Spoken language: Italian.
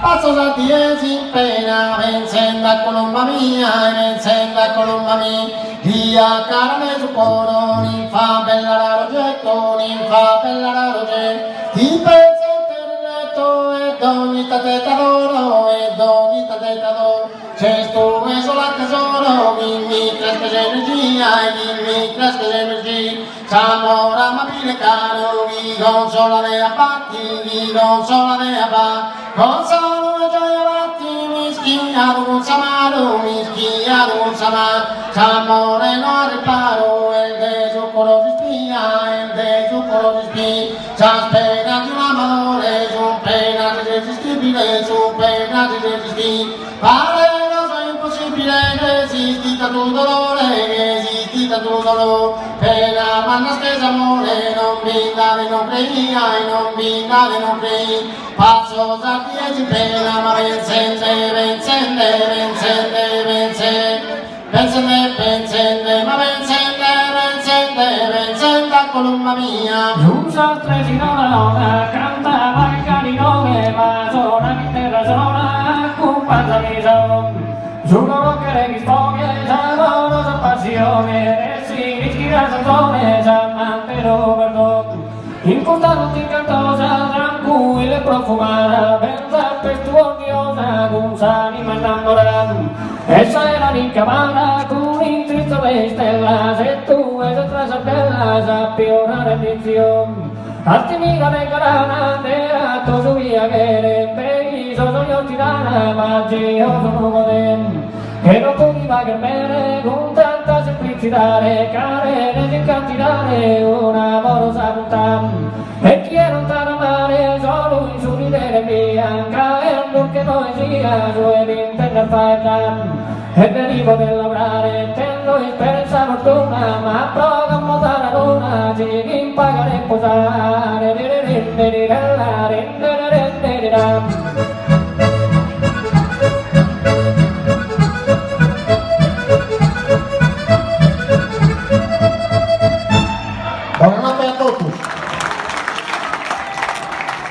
Passo salti e sin pena, vencenda Colomba mia, vencenda Colomba mia, via carne su coro, ninfa bella la rogetto, ninfa bella la rogetto, ti pensa il letto ed ogni teta d'oro, ed ogni teta d'oro, c'è sto messo la tesoro, mi cresce l'energia, mi cresce l'energia, siamo ramabile caro, vi consola le abbatti, vi consola le abbatti, consolo e gioia batti, mischiato un samaro, mischiato un samaro, s'amore non riparo, il de zucchero si spia, il de zucchero si spia, s'aspetta di un amatore, su pena di irresistibile, su pena di irresistibile, pare impossibile che esistita tu dolore, che esistita tu dolore, pena manna spesa amore, non bindare non creia, non bindare non creia, passo salti e ci pena, ma vencende, vencende, vencende, vencende, vencende, vencende, ma vencende, vencende, vencende a Colomba mia. Giunsa tre si nona, canta manca di nome, ma sono in terra sola, accompagnami son. Giuro che le risposte amorosa passione e si rischia sanzone s'amantero perdono incontrato ti cantosa tranquilla e profumata ben tempestuosa con s'anima innamorata essa era rincamata con intristo le stella se tu sei tra bella sappi una rendizione Artimira vengarana de atto su via che le bei sono gli occhi dana ma io sono godem che non poteva che bene con tanta semplicità care ne incantare una amorosa bontà e chi è lontano mare solo in su ridere bianca e non che noi sia su ed intender fatta e derivo del lavorare intendo esperienza fortuna ma programmo la luna ci impagare posare